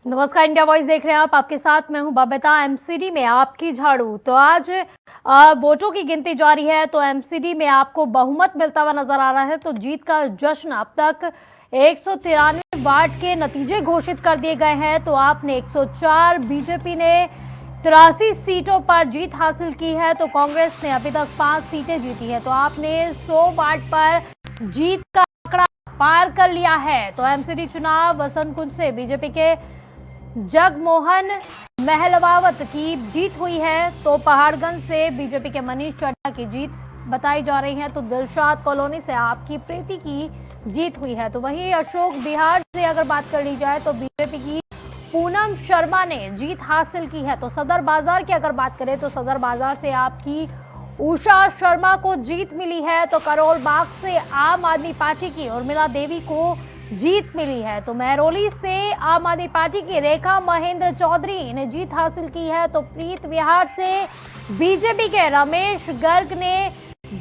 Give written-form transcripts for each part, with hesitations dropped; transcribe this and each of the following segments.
नमस्कार, India voice देख रहे हैं आप। आपके साथ मैं हूं बबीता। एमसीडी में आपकी झाड़ू। तो आज वोटों की गिनती जारी है। तो एमसीडी में आपको बहुमत मिलता हुआ नजर आ रहा है। तो जीत का जश्न, अब तक 193 वार्ड के नतीजे घोषित कर दिए गए हैं। तो आपने 104, बीजेपी ने 83 सीटों पर जीत हासिल की है। तो कांग्रेस ने अभी तक 5 सीटें जीती है। तो आपने 100 वार्ड पर जीत का आंकड़ा पार कर लिया है। तो एमसीडी चुनाव वसंत कुंज से बीजेपी के जगमोहन महलवावत की जीत हुई है। तो पहाड़गंज से बीजेपी के मनीष चड्ढा की जीत बताई जा रही है। तो दिलशाद कॉलोनी से आपकी प्रीति की जीत हुई है। तो वहीं अशोक बिहार से अगर बात कर ली जाए तो बीजेपी की पूनम शर्मा ने जीत हासिल की है। तो सदर बाजार की अगर बात करें तो सदर बाजार से आपकी उषा शर्मा को जीत मिली है। तो करोल बाग से आम आदमी पार्टी की उर्मिला देवी को जीत मिली है। तो महरौली से आम आदमी पार्टी की रेखा महेंद्र चौधरी ने जीत हासिल की है। तो प्रीत विहार से बीजेपी के रमेश गर्ग ने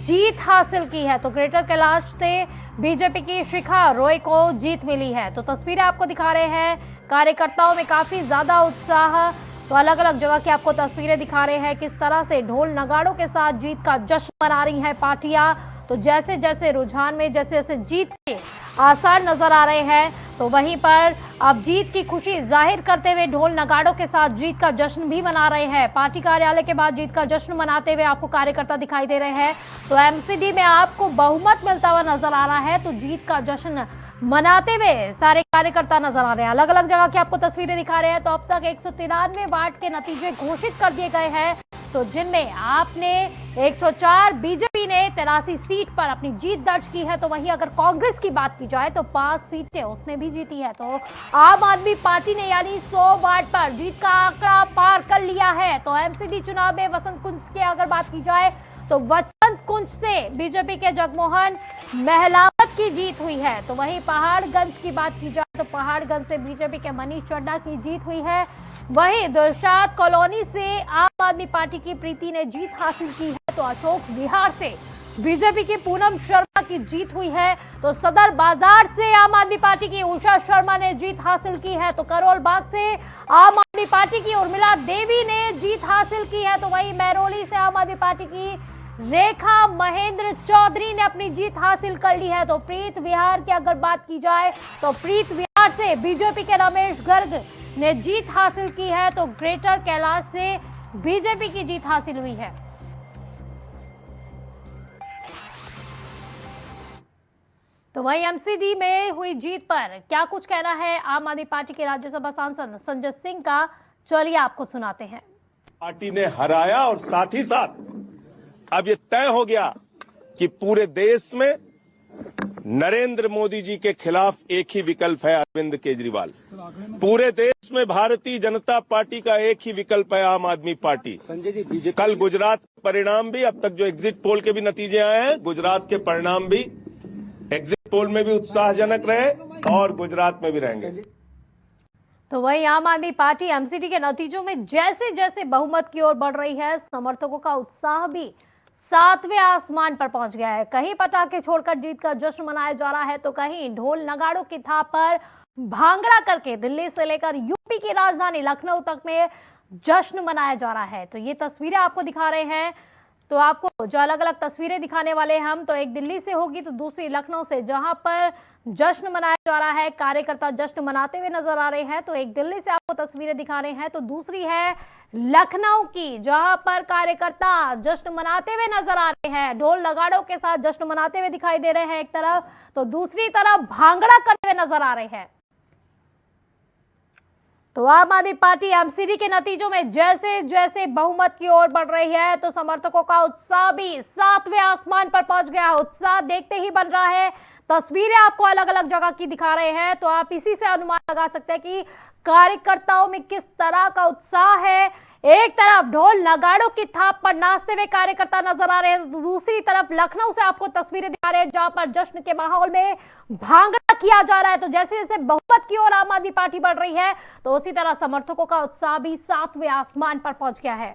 जीत हासिल की है। तो ग्रेटर कैलाश से बीजेपी की शिखा रॉय को जीत मिली है। तो तस्वीरें आपको दिखा रहे हैं, कार्यकर्ताओं में काफी ज्यादा उत्साह। तो अलग अलग जगह की आपको तस्वीरें दिखा रहे हैं, किस तरह से ढोल नगाड़ों के साथ जीत का जश्न मना रही हैं पार्टियां। तो जैसे जैसे रुझान में जैसे जैसे जीत के आसार नजर आ रहे हैं, तो वहीं पर अब जीत की खुशी जाहिर करते हुए ढोल नगाड़ों के साथ जीत का जश्न भी मना रहे हैं। पार्टी कार्यालय के बाद जीत का जश्न मनाते हुए आपको कार्यकर्ता दिखाई दे रहे हैं। तो एमसीडी में आपको बहुमत मिलता हुआ नजर आ रहा है। तो जीत का जश्न मनाते हुए सारे कार्यकर्ता नजर आ रहे हैं। अलग अलग जगह की आपको तस्वीरें दिखा रहे हैं। तो अब तक 193 वार्ड के नतीजे घोषित कर दिए गए हैं। तो जिनमें आपने 104, बीजेपी ने 83 सीट पर अपनी जीत दर्ज की है। तो वहीं अगर कांग्रेस की बात की जाए तो 5 सीटें उसने भी जीती है। तो आम आदमी पार्टी ने यानी 100 वार्ड पर जीत का आंकड़ा पार कर लिया है। तो एमसीडी चुनाव में वसंत कुंज की अगर बात की जाए तो वसंत कुंज से बीजेपी के जगमोहन महलावत की जीत हुई है। तो वहीं पहाड़गंज की बात की जाए तो पहाड़गंज से बीजेपी के मनीष चड्ढा की जीत हुई है। वहीं दिलशाद कॉलोनी से आम आदमी पार्टी की प्रीति ने जीत हासिल की है। तो अशोक बिहार से बीजेपी की पूनम शर्मा की जीत हुई है। तो सदर बाजार से आम आदमी पार्टी की उषा शर्मा ने जीत हासिल की है। तो करोल बाग से आम आदमी पार्टी की उर्मिला देवी ने जीत हासिल की है। तो वहीं महरौली से आम आदमी पार्टी की रेखा महेंद्र चौधरी ने अपनी जीत हासिल कर ली है। तो प्रीत विहार की अगर बात की जाए तो प्रीत विहार से बीजेपी के रमेश गर्ग ने जीत हासिल की है। तो ग्रेटर कैलाश से बीजेपी की जीत हासिल हुई है। तो वहीं एमसीडी में हुई जीत पर क्या कुछ कहना है आम आदमी पार्टी के राज्यसभा सांसद संजय सिंह का, चलिए आपको सुनाते हैं। पार्टी ने हराया और साथ ही साथ अब ये तय हो गया कि पूरे देश में नरेंद्र मोदी जी के खिलाफ एक ही विकल्प है, अरविंद केजरीवाल। पूरे देश में भारतीय जनता पार्टी का एक ही विकल्प है, आम आदमी पार्टी। संजय जी, बीजेपी कल गुजरात परिणाम भी, अब तक जो एग्जिट पोल के भी नतीजे आए हैं, गुजरात के परिणाम भी एग्जिट पोल में भी उत्साहजनक रहे और गुजरात में भी रहेंगे। तो वहीं आम आदमी पार्टी एमसीडी के नतीजों में जैसे जैसे बहुमत की ओर बढ़ रही है, समर्थकों का उत्साह भी 7वें आसमान पर पहुंच गया है। कहीं पटाखे छोड़कर जीत का जश्न मनाया जा रहा है तो कहीं ढोल नगाड़ों की थाप पर भांगड़ा करके दिल्ली से लेकर यूपी की राजधानी लखनऊ तक में जश्न मनाया जा रहा है। तो ये तस्वीरें आपको दिखा रहे हैं। तो आपको जो अलग अलग तस्वीरें दिखाने वाले हैं हम, तो एक दिल्ली से होगी तो दूसरी लखनऊ से, जहां पर जश्न मनाया जा रहा है, कार्यकर्ता जश्न मनाते हुए नजर आ रहे हैं। तो एक दिल्ली से आपको तस्वीरें दिखा रहे हैं, तो दूसरी है लखनऊ की, जहां पर कार्यकर्ता जश्न मनाते हुए नजर आ रहे हैं, ढोल नगाड़ों के साथ जश्न मनाते हुए दिखाई दे रहे हैं एक तरफ, तो दूसरी तरफ भांगड़ा करते हुए नजर आ रहे हैं। तो आम आदमी पार्टी एमसीडी के नतीजों में जैसे जैसे बहुमत की ओर बढ़ रही है, तो समर्थकों का उत्साह भी 7वें आसमान पर पहुंच गया है। उत्साह देखते ही बन रहा है। तस्वीरें आपको अलग अलग जगह की दिखा रहे हैं, तो आप इसी से अनुमान लगा सकते हैं कि कार्यकर्ताओं में किस तरह का उत्साह है। एक तरफ ढोल नगाड़ों की थाप पर नाचते हुए कार्यकर्ता नजर आ रहे हैं, तो दूसरी तरफ लखनऊ से आपको तस्वीरें दिखा रहे हैं जहां पर जश्न के माहौल में भांगड़ा किया जा रहा है। तो जैसे जैसे बहुमत की ओर आम आदमी पार्टी बढ़ रही है, तो उसी तरह समर्थकों का उत्साह भी 7वें आसमान पर पहुंच गया है।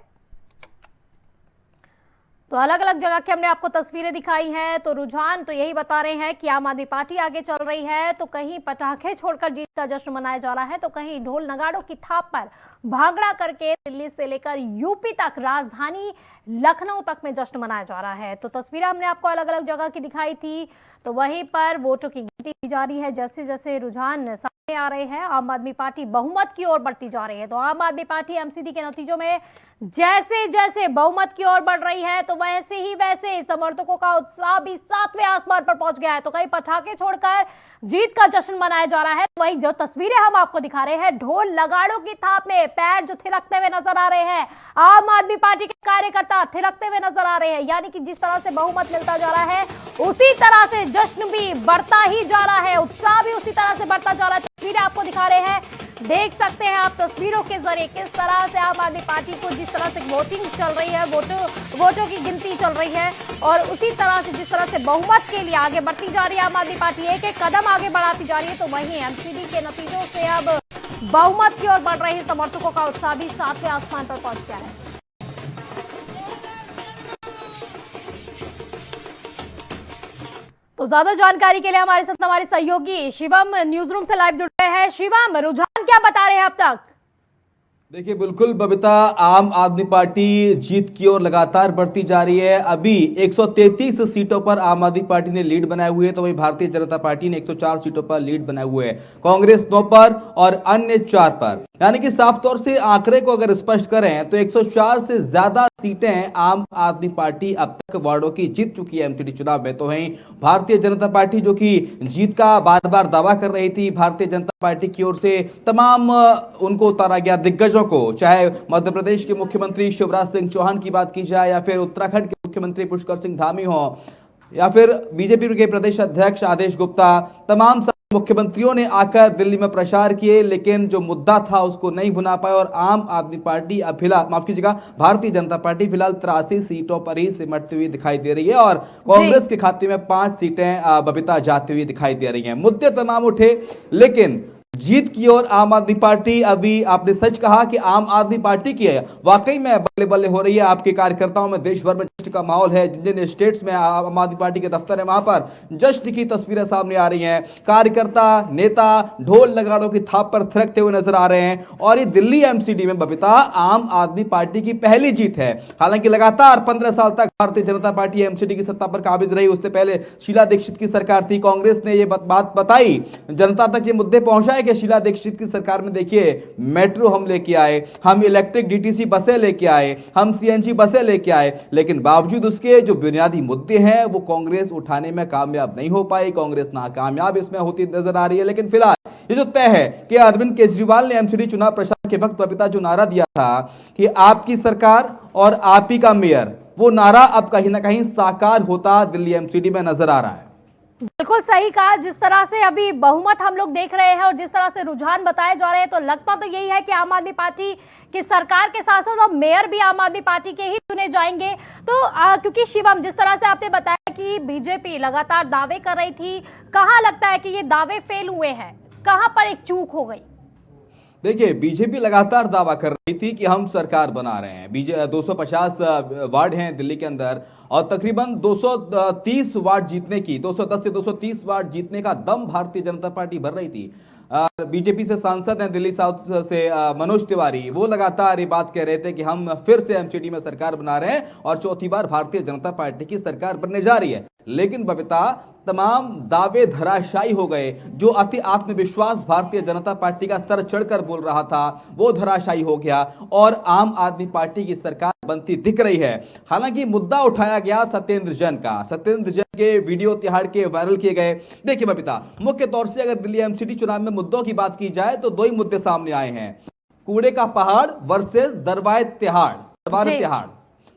तो अलग अलग जगह की हमने आपको तस्वीरें दिखाई हैं, तो रुझान तो यही बता रहे हैं कि आम आदमी पार्टी आगे चल रही है, तो कहीं पटाखे छोड़कर जीत का जश्न मनाया जा रहा है, तो कहीं ढोल नगाड़ों की थाप पर भांगड़ा करके दिल्ली से लेकर यूपी तक, राजधानी लखनऊ तक में जश्न मनाया जा रहा है। तो तस्वीरें हमने आपको अलग अलग जगह की दिखाई थी, तो वहीं पर वोटों की गिनती की जा रही है। जैसे जैसे रुझान सामने आ रहे हैं, आम आदमी पार्टी बहुमत की ओर बढ़ती जा रही है। तो आम आदमी पार्टी एमसीडी के नतीजों में जैसे जैसे बहुमत की ओर बढ़ रही है, तो वैसे ही वैसे समर्थकों का उत्साह भी 7वें आसमान पर पहुंच गया है। तो कहीं पटाखे छोड़कर जीत का जश्न मनाया जा रहा है। वहीं जो तस्वीरें हम आपको दिखा रहे हैं, ढोल नगाड़ों की थाप में पैर जो थिरकते हुए नजर आ रहे हैं, आम आदमी पार्टी के कार्यकर्ता थिरकते हुए नजर आ रहे हैं। यानी कि जिस तरह से बहुमत मिलता जा रहा है, उसी तरह से जश्न भी बढ़ता ही जा रहा है, उत्साह भी उसी तरह से बढ़ता जा रहा है। तस्वीरें आपको दिखा रहे हैं, देख सकते हैं आप तस्वीरों के जरिए किस तरह से आम आदमी पार्टी को, जिस तरह से वोटिंग चल रही है, वोटों की गिनती चल रही है, और उसी तरह से जिस तरह से बहुमत के लिए आगे बढ़ती जा रही है आम आदमी पार्टी, एक एक कदम आगे बढ़ाती जा रही है। तो वहीं एमसीडी के नतीजों से अब बहुमत की ओर बढ़ रहे समर्थकों का उत्साह भी 7वें आसमान पर पहुंच गया है। तो ज्यादा जानकारी के लिए हमारे साथ हमारे सहयोगी शिवम न्यूज रूम से लाइव जुड़ रहे हैं। शिवम, रुझान क्या बता रहे हैं अब तक? देखिए, बिल्कुल बबीता, आम आदमी पार्टी जीत की ओर लगातार बढ़ती जा रही है। अभी 133 सीटों पर आम आदमी पार्टी ने लीड बनाए हुए है, तो वही भारतीय जनता पार्टी ने 104 सीटों पर लीड बनाए हुए है, कांग्रेस 9 पर और अन्य 4 पर। यानी कि साफ तौर से आंकड़े को अगर स्पष्ट करें तो 104 से ज्यादा सीटें आम आदमी पार्टी अब तक वार्डों की जीत चुकी है एमसीडी चुनाव में। तो वहीं भारतीय जनता पार्टी जो कि जीत का बार बार दावा कर रही थी, भारतीय जनता पार्टी की ओर से तमाम उनको उतारा गया दिग्गजों को, चाहे मध्य प्रदेश के मुख्यमंत्री शिवराज सिंह चौहान की बात की जाए, या फिर उत्तराखंड के मुख्यमंत्री पुष्कर सिंह धामी हो, या फिर बीजेपी के प्रदेश अध्यक्ष आदेश गुप्ता, तमाम मुख्यमंत्रियों ने आकर दिल्ली में प्रचार किए, लेकिन जो मुद्दा था उसको नहीं भुना पाए। और आम आदमी पार्टी अब फिलहाल, माफ कीजिएगा, भारतीय जनता पार्टी फिलहाल 83 सीटों पर ही सिमटती हुई दिखाई दे रही है, और कांग्रेस के खाते में 5 सीटें बबीता जाती हुई दिखाई दे रही हैं। मुद्दे तमाम उठे, लेकिन जीत की ओर आम आदमी पार्टी, अभी आपने सच कहा कि आम आदमी पार्टी की है, वाकई में बल्ले बल्ले हो रही है। आपके कार्यकर्ताओं में देश भर में जश्न का माहौल है। जिन जिन स्टेट्स में आम आदमी पार्टी के दफ्तर है, वहां पर जश्न की तस्वीरें सामने आ रही हैं। कार्यकर्ता, नेता ढोल नगाड़ों की थाप पर थिरकते हुए नजर आ रहे हैं। और ये दिल्ली एमसीडी में बबीता आम आदमी पार्टी की पहली जीत है। हालांकि लगातार 15 साल तक भारतीय जनता पार्टी एमसीडी की सत्ता पर काबिज रही। उससे पहले शीला दीक्षित की सरकार थी। कांग्रेस ने यह बात बताई, जनता तक ये मुद्दे पहुंचाए कि शीला दीक्षित की सरकार में देखिए, मेट्रो हम लेके आए, हम इलेक्ट्रिक डीटीसी बसें लेके आए, हम सीएनजी बसें लेके आए, लेकिन बावजूद उसके जो बुनियादी मुद्दे हैं वो कांग्रेस उठाने में कामयाब नहीं हो पाई। कांग्रेस नाकामयाब इसमें होती नजर आ रही है। लेकिन फिलहाल ये जो तय है कि अरविंद केजरीवाल ने एमसीडी चुनाव प्रचार के वक्त बबीता जो नारा दिया था कि आपकी सरकार और आप ही का मेयर, वो नारा अब कहीं ना कहीं साकार होता दिल्ली एमसीडी में नजर आ रहा है। बिल्कुल सही कहा। जिस तरह से अभी बहुमत हम लोग देख रहे हैं और जिस तरह से रुझान बताए जा रहे हैं, तो लगता तो यही है कि आम आदमी पार्टी की सरकार के साथ साथ अब मेयर भी आम आदमी पार्टी के ही चुने जाएंगे। तो क्योंकि शिवम, जिस तरह से आपने बताया कि बीजेपी लगातार दावे कर रही थी, कहाँ लगता है कि ये दावे फेल हुए हैं, कहाँ पर एक चूक हो गई? देखिए, बीजेपी लगातार दावा कर रही थी कि हम सरकार बना रहे हैं। 250 वार्ड हैं दिल्ली के अंदर, और तकरीबन 230 वार्ड जीतने की, 210 से 230 वार्ड जीतने का दम भारतीय जनता पार्टी भर रही थी। बीजेपी से सांसद हैं दिल्ली साउथ से मनोज तिवारी, वो लगातार ये बात कह रहे थे कि हम फिर से एमसीडी में सरकार बना रहे हैं और चौथी बार भारतीय जनता पार्टी की सरकार बनने जा रही है। लेकिन बबीता, तमाम दावे धराशायी हो गए। जो अति आत्मविश्वास भारतीय जनता पार्टी का सर चढ़कर बोल रहा था, वो धराशायी हो गया और आम आदमी पार्टी की सरकार बनती दिख रही है। हालांकि मुद्दा उठाया गया सत्येंद्र जैन का, सत्येंद्र जैन के वीडियो तिहाड़ के वायरल किए गए। देखिए बबीता, मुख्य तौर से अगर दिल्ली एमसीडी चुनाव में मुद्दों की बात की जाए तो 2 ही मुद्दे सामने आए हैं, कूड़े का पहाड़ वर्सेस दरबार तिहाड़।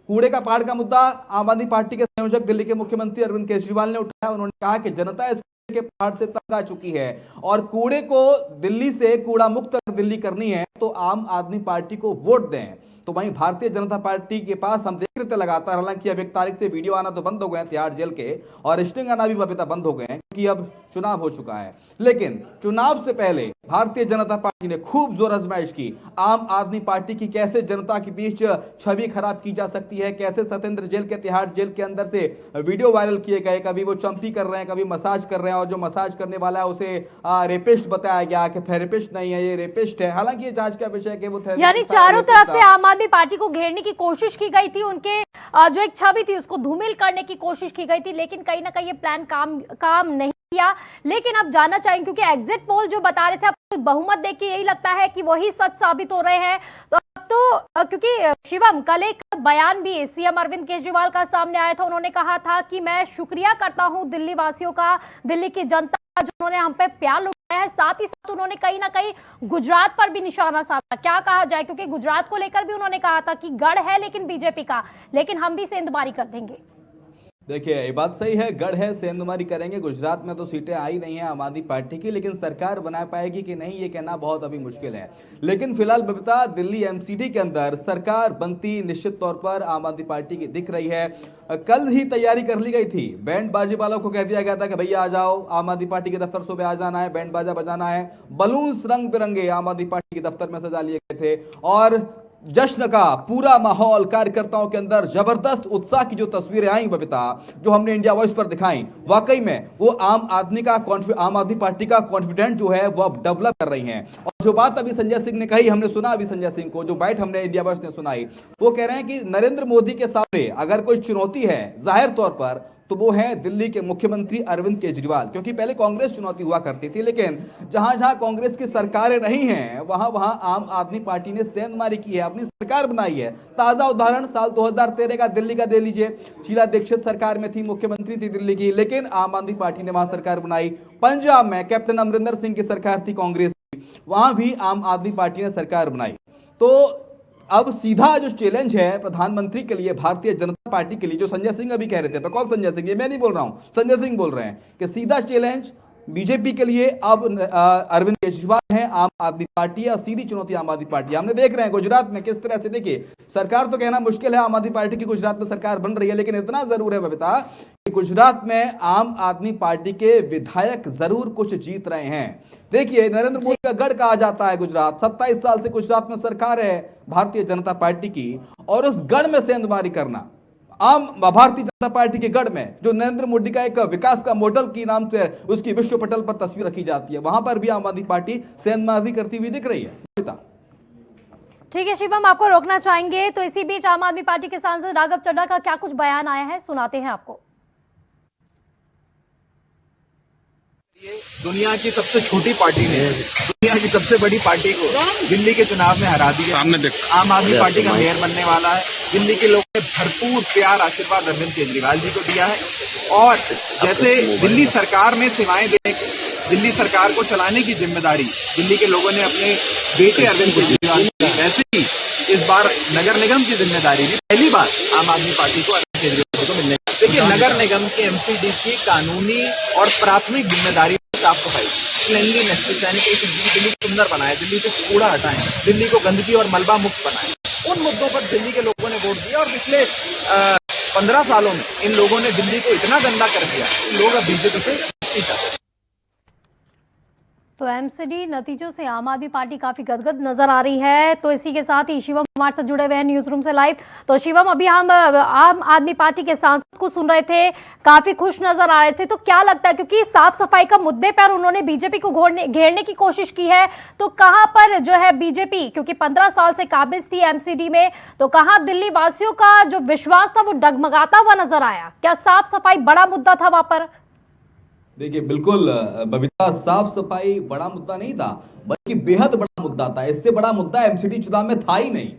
कूड़े का पहाड़ का मुद्दा आम आदमी पार्टी के संयोजक दिल्ली के मुख्यमंत्री अरविंद केजरीवाल ने उठाया। उन्होंने कहा कि जनता के पहाड़ से तंग आ चुकी है और कूड़े को दिल्ली से कूड़ा मुक्त दिल्ली करनी है तो आम आदमी पार्टी को वोट दें। तो वहीं भारतीय जनता पार्टी के पास हम देख रहे थे लगातार, हालांकि अब 1 तारीख से वीडियो आना तो बंद हो गए हैं तिहाड़ जेल के और स्टिंग आना भी बबीता बंद हो गए हैं क्योंकि अब चुनाव हो चुका है। लेकिन चुनाव से पहले भारतीय जनता पार्टी ने खूब जोर आजमाइश की आम आदमी पार्टी की कैसे जनता के बीच छवि खराब की जा सकती है, कैसे सत्येंद्र जेल के तिहाड़ जेल के अंदर से वीडियो वायरल किए गए, कभी वो चंपी कर रहे हैं, कभी मसाज कर रहे हैं और जो मसाज करने वाला है उसे रेपिस्ट बताया गया कि थेरेपिस्ट नहीं है, ये रेपिस्ट है। हालांकि ये जांच का विषय है कि वो यानी चारों तरफ से आम आदमी पार्टी को घेरने की कोशिश की गई थी, उनके जो एक छवि थी उसको धूमिल करने की कोशिश की गई थी, लेकिन कहीं ना कहीं ये प्लान काम नहीं किया। लेकिन अब जानना चाहेंगे क्योंकि एग्जिट पोल जो बता रहे थे अब बहुमत देख के यही लगता है कि वही सच साबित हो रहे हैं। तो अब तो क्योंकि शिवम कल एक बयान भी सीएम अरविंद केजरीवाल का सामने आया था, उन्होंने कहा था कि मैं शुक्रिया करता हूं दिल्ली वासियों का, दिल्ली की जनता का जो उन्होंने हम पे प्यार लुटाया है। साथ ही साथ उन्होंने कहीं ना कहीं गुजरात पर भी निशाना साधा। क्या कहा जाए, क्योंकि गुजरात को लेकर भी उन्होंने कहा था कि गढ़ है लेकिन बीजेपी का, लेकिन हम भी सेंधमारी कर देंगे। देखिए ये बात सही है, गढ़ है सेंधमारी करेंगे। गुजरात में तो सीटें आई नहीं है आम आदमी पार्टी की, लेकिन सरकार बना पाएगी कि नहीं ये कहना बहुत अभी मुश्किल है। लेकिन फिलहाल बबीता दिल्ली एमसीडी के अंदर सरकार बनती निश्चित तौर पर आम आदमी पार्टी की दिख रही है। कल ही तैयारी कर ली गई थी, बैंड बाजी वालों को कह दिया गया था कि भैया आ जाओ, आम आदमी पार्टी के दफ्तर सुबह आ जाना है, बैंड बाजा बजाना है। बलून्स रंग बिरंगे आम आदमी पार्टी के दफ्तर में सजा लिए गए थे और जश्न का पूरा माहौल, कार्यकर्ताओं के अंदर जबरदस्त उत्साह की जो तस्वीरें आई बबीता, जो हमने इंडिया वॉइस पर दिखाई, वाकई में वो आम आदमी पार्टी का कॉन्फिडेंस जो है वो अब डेवलप कर रही हैं। और जो बात अभी संजय सिंह ने कही, हमने सुना अभी संजय सिंह को, जो बाइट हमने इंडिया वॉइस ने सुनाई, वो कह रहे हैं कि नरेंद्र मोदी के सामने अगर कोई चुनौती है जाहिर तौर पर तो वो है दिल्ली के मुख्यमंत्री अरविंद केजरीवाल। क्योंकि पहले कांग्रेस चुनौती हुआ करती थी, लेकिन जहां जहां कांग्रेस की सरकारें नहीं हैं वहां वहां आम आदमी पार्टी ने सेंधमारी की है, अपनी सरकार बनाई है। ताजा उदाहरण साल 2013 का दिल्ली का दे लीजिए, शीला दीक्षित सरकार में थी, मुख्यमंत्री थी दिल्ली की, लेकिन आम आदमी पार्टी ने वहां सरकार बनाई। पंजाब में कैप्टन अमरिंदर सिंह की सरकार थी कांग्रेस की, वहां भी आम आदमी पार्टी ने सरकार बनाई। तो अब सीधा जो चैलेंज है प्रधानमंत्री के लिए, भारतीय जनता पार्टी के लिए, जो संजय सिंह अभी कह रहे थे, कौन संजय सिंह, ये मैं नहीं बोल रहा हूं, संजय सिंह बोल रहे हैं कि सीधा चैलेंज बीजेपी के लिए अब अरविंद केजरीवाल है, आम आदमी पार्टी है, और सीधी चुनौती आम आदमी पार्टी। हमने देख रहे हैं गुजरात में किस तरह से, देखिए सरकार तो कहना मुश्किल है आम आदमी पार्टी की गुजरात में सरकार बन रही है, लेकिन इतना जरूर है बबीता कि गुजरात में आम आदमी पार्टी के विधायक जरूर कुछ जीत रहे हैं। देखिए नरेंद्र मोदी का गढ़ कहा जाता है गुजरात, 27 साल से गुजरात में सरकार है भारतीय जनता पार्टी की, और उस गढ़ में सेंधमारी करना भारतीय जनता पार्टी के गढ़ में, जो नरेंद्र मोदी का एक विकास का मॉडल की नाम से उसकी विश्व पटल पर तस्वीर रखी जाती है, वहां पर भी आम आदमी पार्टी सेंधमारी करती हुई दिख रही है। ठीक है शिवम, आपको रोकना चाहेंगे। तो इसी बीच आम आदमी पार्टी के सांसद राघव चड्ढा का क्या कुछ बयान आया है, सुनाते हैं आपको। दुनिया की सबसे छोटी पार्टी ने दुनिया की सबसे बड़ी पार्टी को दिल्ली के चुनाव में हरा दिया। सामने देख, आम आदमी पार्टी का मेयर बनने वाला है। दिल्ली के लोगों ने भरपूर प्यार आशीर्वाद अरविंद केजरीवाल जी को दिया है, और जैसे दिल्ली सरकार में सेवाएं देने, दिल्ली सरकार को चलाने की जिम्मेदारी दिल्ली के लोगों ने अपने बेटे अरविंद केजरीवाल को दी, वैसे ही इस बार नगर निगम की जिम्मेदारी भी पहली बार आम आदमी पार्टी को अरविंद केजरीवाल को मिलने। देखिए नगर निगम के एमसीडी की कानूनी और प्राथमिक जिम्मेदारी साफ सफाई, क्लीनलीनेस, सैनिटेशन, दिल्ली को सुंदर बनाए, दिल्ली से कूड़ा हटाएं, दिल्ली को गंदगी और मलबा मुक्त बनाएं। उन मुद्दों पर दिल्ली के लोगों ने वोट दिया, और पिछले 15 सालों में इन लोगों ने दिल्ली को इतना गंदा कर दिया कि लोग अब बीजेपी से नहीं चाहते। तो एमसीडी नतीजों से आम आदमी पार्टी काफी गदगद नजर आ रही है। तो इसी के साथ ही शिवम हमारे साथ जुड़े हुए हैं न्यूज रूम से लाइव। तो शिवम, अभी हम आम आदमी पार्टी के सांसद को सुन रहे थे, काफी खुश नजर आ रहे थे, तो क्या लगता है, क्योंकि साफ सफाई का मुद्दे पर उन्होंने बीजेपी को घेरने की कोशिश की है, तो कहां पर जो है बीजेपी, क्योंकि 15 साल से काबिज थी एमसीडी में, तो कहां दिल्ली वासियों का जो विश्वास था वो डगमगाता हुआ नजर आया? क्या साफ सफाई बड़ा मुद्दा था वहां पर? देखिए बिल्कुल बबीता, साफ सफाई बड़ा मुद्दा नहीं था, बल्कि बेहद बड़ा मुद्दा था। इससे बड़ा मुद्दा एमसीडी चुनाव में था ही नहीं।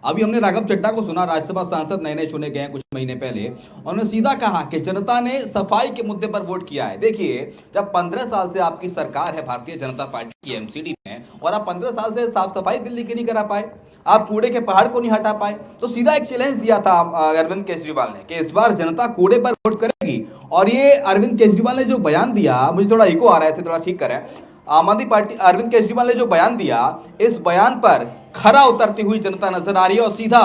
अभी हमने राघव चड्ढा को सुना, राज्यसभा सांसद नए नए चुने गए हैं कुछ महीने पहले, उन्होंने सीधा कहा कि जनता ने सफाई के मुद्दे पर वोट किया है। देखिए जब 15 साल से आपकी सरकार है भारतीय जनता पार्टी की एमसीडी में, और आप 15 साल से साफ सफाई दिल्ली की नहीं करा पाए, आप कूड़े के पहाड़ को नहीं हटा पाए। तो सीधा एक चैलेंज दिया था अरविंद केजरीवाल ने कि इस बार जनता कूड़े पर वोट करेगी। और ये अरविंद केजरीवाल ने जो बयान दिया, मुझे थोड़ा इको आ रहा है, थोड़ा ठीक करें। आम आदमी पार्टी अरविंद केजरीवाल ने जो बयान दिया, इस बयान पर खरा उतरती हुई जनता नजर आ रही है और सीधा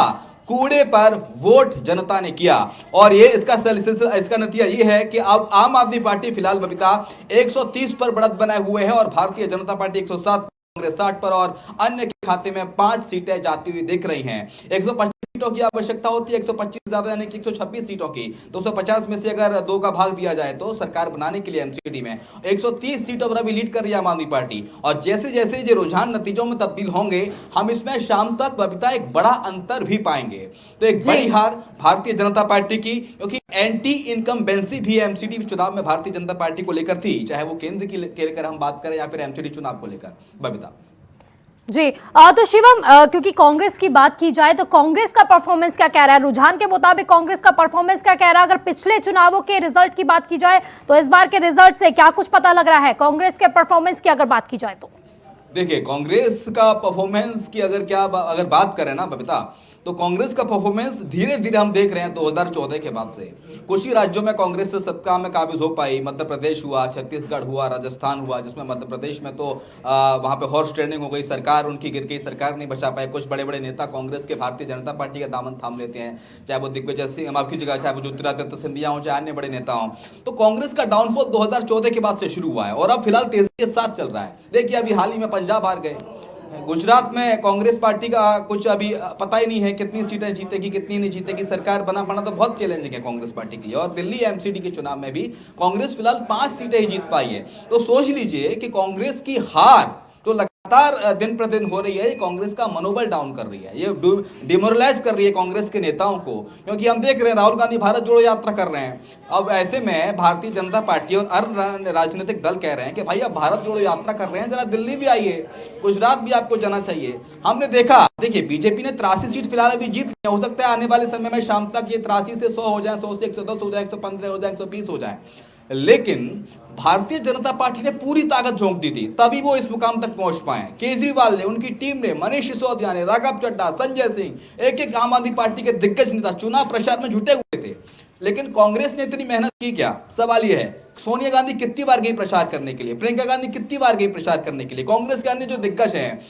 कूड़े पर वोट जनता ने किया। और ये इसका नतीजा ये है कि अब आम आदमी पार्टी फिलहाल बबीता 130 पर बढ़त बनाए हुए है और भारतीय जनता पार्टी 107, कांग्रेस 60 पर और अन्य के खाते में 5 सीटें जाती हुई दिख रही हैं। 125 सीटों की आवश्यकता होती है, 125 ज्यादा यानी कि 126 सीटों की। 250 में से अगर 2 का भाग दिया जाए तो सरकार बनाने के लिए एमसीडी में 130 सीटों पर अभी लीड कर रही है आम आदमी पार्टी। और जैसे जैसे ये रुझान नतीजों में तब्दील होंगे, हम इसमें शाम तक बबीता एक बड़ा अंतर भी पाएंगे। तो एक बड़ी हार भारतीय जनता पार्टी की, क्योंकि एंटी इनकम्बेंसी भी एमसीडी चुनाव में भारतीय जनता पार्टी को लेकर थी, चाहे वो केंद्र की लेकर हम बात करें या फिर एमसीडी चुनाव को लेकर। बबीता जी, तो शिवम, क्योंकि कांग्रेस की बात की जाए तो कांग्रेस का परफॉर्मेंस क्या कह रहा है? रुझान के मुताबिक कांग्रेस का परफॉर्मेंस क्या कह रहा है? अगर पिछले चुनावों के रिजल्ट की बात की जाए तो इस बार के रिजल्ट से क्या कुछ पता लग रहा है कांग्रेस के परफॉर्मेंस की अगर बात की जाए तो? देखिए, कांग्रेस का परफॉर्मेंस की अगर बात करें ना बबीता, तो कांग्रेस का परफॉर्मेंस धीरे धीरे हम देख रहे हैं 2014 के बाद से। कुछ ही राज्यों में कांग्रेस से सत्ता में काबिज हो पाई, मध्य प्रदेश हुआ, छत्तीसगढ़ हुआ, राजस्थान हुआ, जिसमें मध्य प्रदेश में तो वहां पे हॉर्स ट्रेडिंग हो गई, सरकार उनकी गिर गई, सरकार नहीं बचा पाए। कुछ बड़े बड़े नेता कांग्रेस के भारतीय जनता पार्टी का दामन थाम लेते हैं, चाहे वो दिग्विजय सिंह, माफ कीजिएगा, चाहे वो ज्योतिरादित्य सिंधिया हो, चाहे अन्य बड़े नेता हों। तो कांग्रेस का डाउनफॉल 2014 के बाद से शुरू हुआ है और अब फिलहाल तेजी के साथ चल रहा है। देखिए, अभी हाल ही में पंजाब हार गए, गुजरात में कांग्रेस पार्टी का कुछ अभी पता ही नहीं है कितनी सीटें जीतेगी, कितनी नहीं जीतेगी। सरकार बना तो बहुत चैलेंजिंग है कांग्रेस पार्टी के लिए। और दिल्ली एमसीडी के चुनाव में भी कांग्रेस फिलहाल 5 सीटें ही जीत पाई है। तो सोच लीजिए कि कांग्रेस की हार तो लगातार दिन प्रतिदिन हो रही है, ये कांग्रेस का मनोबल डाउन कर रही है, ये डिमोरलाइज कर रही है कांग्रेस के नेताओं को। क्योंकि हम देख रहे हैं राहुल गांधी भारत जोड़ो यात्रा कर रहे हैं। अब ऐसे में भारतीय जनता पार्टी और अन्य राजनीतिक दल कह रहे हैं कि भाई अब भारत जोड़ो यात्रा कर रहे हैं, जरा दिल्ली भी आइए, गुजरात भी आपको जाना चाहिए। हमने देखा, देखिए बीजेपी ने 83 सीट फिलहाल अभी जीत ली, हो सकता है आने वाले समय में शाम तक ये 83 से 100 हो जाए, 100 से 110 हो जाए, 115 हो जाए, 120 हो जाए। लेकिन भारतीय जनता पार्टी ने पूरी ताकत झोंक दी थी, तभी वो इस मुकाम तक पहुंच पाए। केजरीवाल ने, उनकी टीम ने, मनीष सिसोदिया ने, राघव चड्ढा, संजय सिंह, एक आम आदमी पार्टी के दिग्गज नेता चुनाव प्रचार में जुटे हुए थे। लेकिन कांग्रेस ने इतनी मेहनत की क्या? सवाल यह है। सोनिया गांधी कितनी बार गई प्रचार करने के लिए, प्रियंका गांधी कितनी बार गई प्रचार करने के लिए, कांग्रेस के अन्य जो दिग्गज हैं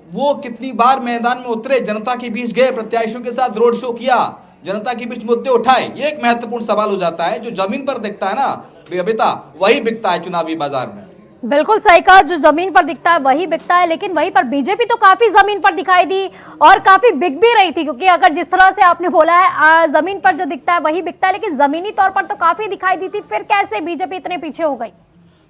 वो कितनी बार मैदान में उतरे, जनता के बीच गए, प्रत्याशियों के साथ रोड शो किया, जनता के बीच मुद्दे उठाए? ये एक महत्वपूर्ण सवाल हो जाता है। जो जमीन पर दिखता है ना बबीता, वही बिकता है चुनावी बाजार में। बिल्कुल सही कहा, जो जमीन पर दिखता है वही बिकता है। लेकिन वहीं पर बीजेपी तो काफी जमीन पर दिखाई दी और काफी बिक भी रही थी, क्योंकि अगर जिस तरह से आपने बोला है जमीन पर जो दिखता है वही बिकता है, लेकिन जमीनी तौर पर तो काफी दिखाई दी थी। फिर कैसे बीजेपी इतने पीछे हो गई?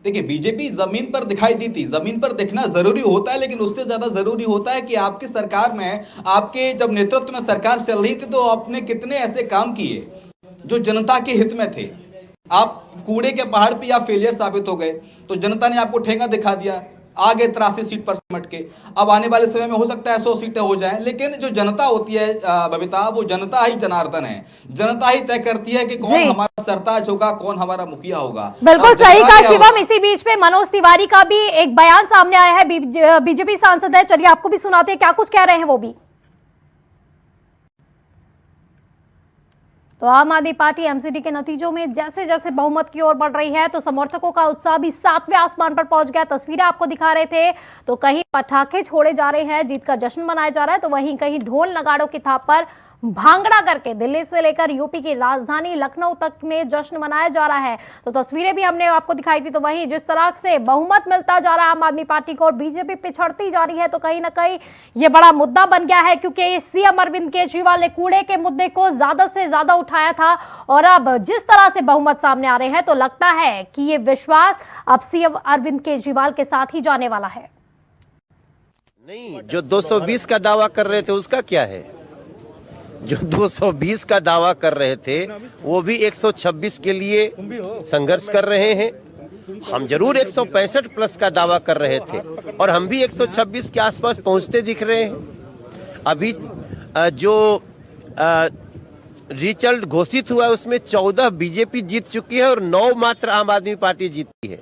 देखिए, बीजेपी जमीन पर दिखाई दी थी, जमीन पर दिखना जरूरी होता है, लेकिन उससे ज्यादा जरूरी होता है कि आपकी सरकार में, आपके जब नेतृत्व में सरकार चल रही थी तो आपने कितने ऐसे काम किए जो जनता के हित में थे। आप कूड़े के पहाड़ पे या फेलियर साबित हो गए, तो जनता ने आपको ठेंगा दिखा दिया, आगे 83 सीट पर सिमट के। अब आने वाले समय में हो सकता है 100 सीटें हो जाएं, लेकिन जो जनता होती है बबीता, वो जनता ही जनार्दन है। जनता ही तय करती है कि कौन हमारा सरताज होगा, कौन हमारा मुखिया होगा। बिल्कुल सही कहा शिवम। इसी बीच में मनोज तिवारी का भी एक बयान सामने आया है, बीजेपी सांसद है, चलिए आपको भी सुनाते हैं क्या कुछ कह रहे हैं वो भी। तो आम आदमी पार्टी एमसीडी के नतीजों में जैसे जैसे बहुमत की ओर बढ़ रही है तो समर्थकों का उत्साह भी 7वें आसमान पर पहुंच गया। तस्वीरें आपको दिखा रहे थे, तो कहीं पटाखे छोड़े जा रहे हैं, जीत का जश्न मनाया जा रहा है, तो वहीं कहीं ढोल नगाड़ों की थाप पर भांगड़ा करके दिल्ली से लेकर यूपी की राजधानी लखनऊ तक में जश्न मनाया जा रहा है। तो तस्वीरें भी हमने आपको दिखाई थी। तो वहीं जिस तरह से बहुमत मिलता जा रहा है आम आदमी पार्टी को और बीजेपी पिछड़ती जा रही है, तो कहीं ना कहीं ये बड़ा मुद्दा बन गया है, क्योंकि सीएम अरविंद केजरीवाल ने कूड़े के मुद्दे को ज्यादा से ज्यादा उठाया था और अब जिस तरह से बहुमत सामने आ रहे हैं तो लगता है कि ये विश्वास अब सीएम अरविंद केजरीवाल के साथ ही जाने वाला है। नहीं, जो 220 का दावा कर रहे थे उसका क्या है? जो 220 का दावा कर रहे थे वो भी 126 के लिए संघर्ष कर रहे हैं। हम जरूर 165 प्लस का दावा कर रहे थे और हम भी 126 के आसपास पहुंचते दिख रहे हैं। अभी जो रिजल्ट घोषित हुआ है उसमें 14 बीजेपी जीत चुकी है और 9 मात्र आम आदमी पार्टी जीती है।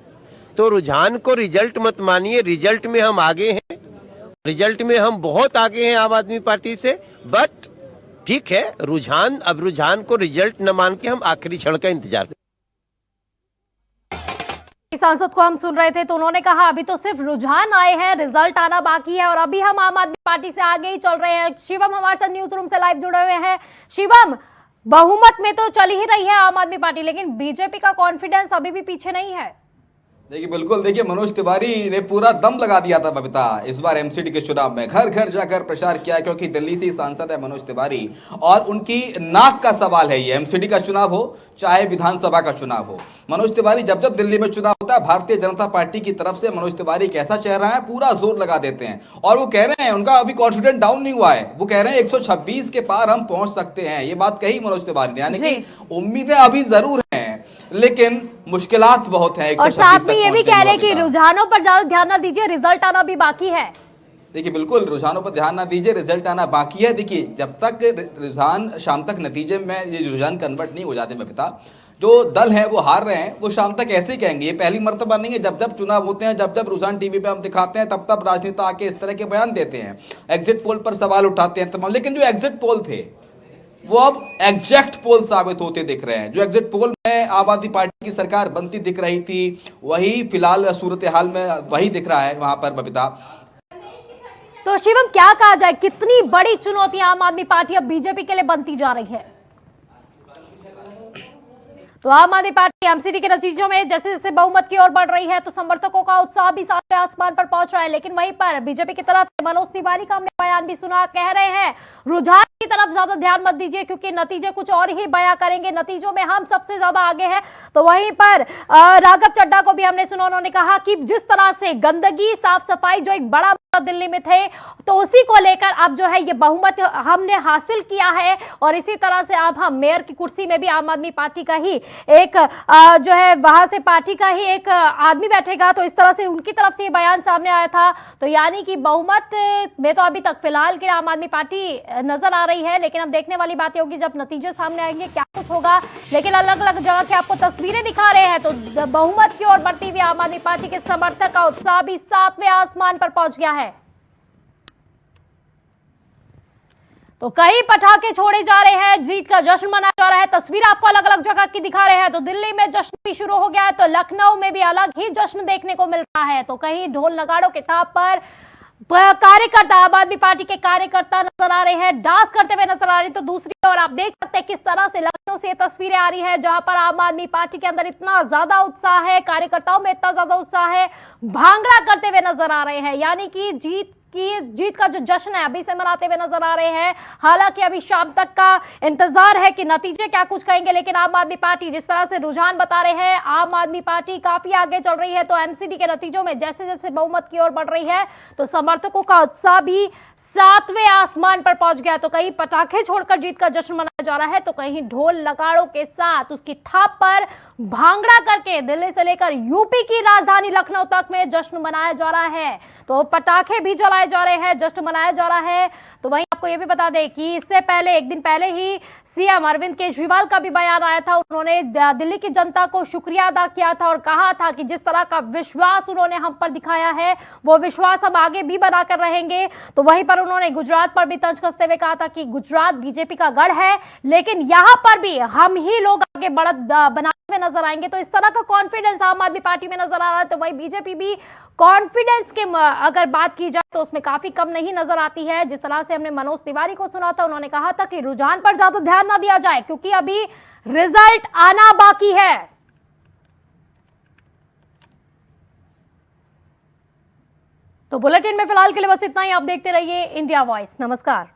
तो रुझान को रिजल्ट मत मानिए, रिजल्ट में हम आगे हैं रिजल्ट में हम बहुत आगे हैं आम आदमी पार्टी से, बट ठीक है, रुझान को रिजल्ट न मान के हम आखिरी क्षण का इंतजार करें। सांसद को हम सुन रहे थे तो उन्होंने कहा अभी तो सिर्फ रुझान आए हैं, रिजल्ट आना बाकी है और अभी हम आम आदमी पार्टी से आगे ही चल रहे हैं। शिवम हमारे साथ न्यूज रूम से लाइव जुड़े हुए हैं। शिवम, बहुमत में तो चली ही रही है आम आदमी पार्टी, लेकिन बीजेपी का कॉन्फिडेंस अभी भी पीछे नहीं है। देखिए बिल्कुल, देखिए मनोज तिवारी ने पूरा दम लगा दिया था बबीता इस बार एमसीडी के चुनाव में, घर घर जाकर प्रचार किया, क्योंकि दिल्ली से सांसद है मनोज तिवारी और उनकी नाक का सवाल है ये। एमसीडी का चुनाव हो चाहे विधानसभा का चुनाव हो, मनोज तिवारी जब जब दिल्ली में चुनाव होता है भारतीय जनता पार्टी की तरफ से मनोज तिवारी कैसा चेहरा है, पूरा जोर लगा देते हैं। और वो कह रहे हैं उनका अभी कॉन्फिडेंस डाउन नहीं हुआ है, वो कह रहे हैं 126 के पार हम पहुंच सकते हैं, ये बात कही मनोज तिवारी ने। यानी कि उम्मीदें अभी जरूर हैं लेकिन मुश्किलात बहुत है। और साथ में ये भी कह रहे हैं कि रुझानों पर ज्यादा ध्यान ना दीजिए, रिजल्ट आना भी बाकी है। देखिए बिल्कुल, रुझानों पर ध्यान ना दीजिए, रिजल्ट आना बाकी है। देखिए जब तक रुझान शाम तक नतीजे में ये रुझान कन्वर्ट नहीं हो जाते बबीता, जो दल है वो हार रहे हैं, वो शाम तक ऐसे ही कहेंगे। ये पहली मर्तबा नहीं है, जब जब चुनाव होते हैं, जब जब रुझान टीवी पे हम दिखाते हैं, तब तब राजनेता आके इस तरह के बयान देते हैं, एग्जिट पोल पर सवाल उठाते हैं तमाम। लेकिन जो एग्जिट पोल थे वो अब एग्जैक्ट पोल साबित होते दिख रहे हैं। जो एग्जिट पोल में आम आदमी पार्टी की सरकार बनती दिख रही थी, वही फिलहाल सूरत हाल में वही दिख रहा है वहां पर बबीता। तो शिवम, क्या कहा जाए, कितनी बड़ी चुनौती आम आदमी पार्टी अब बीजेपी के लिए बनती जा रही है? तो आम आदमी पार्टी एमसीडी के नतीजों में जैसे जैसे बहुमत की ओर बढ़ रही है तो समर्थकों का उत्साह भी सातवें आसमान पर पहुंच रहा है। लेकिन वहीं पर बीजेपी की तरफ से मनोज तिवारी का हमने बयान भी सुना, कह रहे हैं रुझान की तरफ ज्यादा ध्यान मत दीजिए क्योंकि नतीजे कुछ और ही बयां करेंगे, नतीजों में हम सबसे ज्यादा आगे हैं। तो वहीं पर राघव चड्ढा को भी हमने सुना, उन्होंने कहा कि जिस तरह से गंदगी साफ सफाई जो एक बड़ा दिल्ली में थे तो उसी को लेकर अब जो है ये बहुमत हमने हासिल किया है और इसी तरह से अब हम मेयर की कुर्सी में भी आम आदमी पार्टी का ही एक जो है वहां से पार्टी का ही एक आदमी बैठेगा। तो इस तरह से उनकी तरफ से ये बयान सामने आया था। तो यानी कि बहुमत में तो अभी तक फिलहाल के आम आदमी पार्टी नजर आ रही है, लेकिन अब देखने वाली बात होगी जब नतीजे सामने आएंगे क्या कुछ होगा। लेकिन अलग अलग जगह की आपको तस्वीरें दिखा रहे हैं तो बहुमत की ओर बढ़ती हुई आम आदमी पार्टी के समर्थक का उत्साह भी सातवें आसमान पर पहुंच गया है। तो कई पटाखे छोड़े जा रहे हैं, जीत का जश्न मनाया जा रहा है। तस्वीर आपको अलग अलग जगह की दिखा रहे हैं। तो दिल्ली में जश्न भी शुरू हो गया है तो लखनऊ में भी अलग ही जश्न देखने को मिल रहा है। तो कहीं ढोल नगाड़ों के ताप पर कार्यकर्ता, आम आदमी पार्टी के कार्यकर्ता नजर आ रहे हैं, डांस करते हुए नजर आ रहे हैं। तो दूसरी ओर आप देख सकते हैं किस तरह से लखनऊ से ये तस्वीरें आ रही है जहां पर आम आदमी पार्टी के अंदर इतना ज्यादा उत्साह है, कार्यकर्ताओं में इतना ज्यादा उत्साह है, भांगड़ा करते हुए नजर आ रहे हैं। यानी कि जीत का जो जश्न है अभी से मनाते हुए नजर आ रहे हैं। हालांकि अभी शाम तक का इंतजार है कि नतीजे क्या कुछ कहेंगे, लेकिन आम आदमी पार्टी जिस तरह से रुझान बता रहे हैं, आम आदमी पार्टी काफी आगे चल रही है। तो एमसीडी के नतीजों में जैसे जैसे बहुमत की ओर बढ़ रही है तो समर्थकों का उत्साह भी सातवें आसमान पर पहुंच गया। तो कहीं पटाखे छोड़कर जीत का जश्न मनाया जा रहा है तो कहीं ढोल नगाड़ों के साथ उसकी थाप पर भांगड़ा करके दिल्ली से लेकर यूपी की राजधानी लखनऊ तक में जश्न मनाया जा रहा है। तो पटाखे भी जलाए जा रहे हैं, जश्न मनाया जा रहा है। तो वहीं आपको यह भी बता दें कि इससे पहले एक दिन पहले ही सीएम अरविंद केजरीवाल का भी बयान आया था। उन्होंने दिल्ली की जनता को शुक्रिया अदा किया था और कहा था कि जिस तरह का विश्वास उन्होंने हम पर दिखाया है वो विश्वास हम आगे भी बनाकर रहेंगे। तो वहीं पर उन्होंने गुजरात पर भी तंज कसते हुए कहा था कि गुजरात बीजेपी का गढ़ है लेकिन यहां पर भी हम ही लोग आगे बढ़त बनाते हुए नजर आएंगे। तो इस तरह का कॉन्फिडेंस आम आदमी पार्टी में नजर आ रहा है। तो वही बीजेपी भी कॉन्फिडेंस के अगर बात की जाए तो उसमें काफी कम नहीं नजर आती है। जिस तरह से हमने मनोज तिवारी को सुना था, उन्होंने कहा था कि रुझान पर ज्यादा ध्यान ना दिया जाए क्योंकि अभी रिजल्ट आना बाकी है। तो बुलेटिन में फिलहाल के लिए बस इतना ही। आप देखते रहिए इंडिया वॉइस। नमस्कार।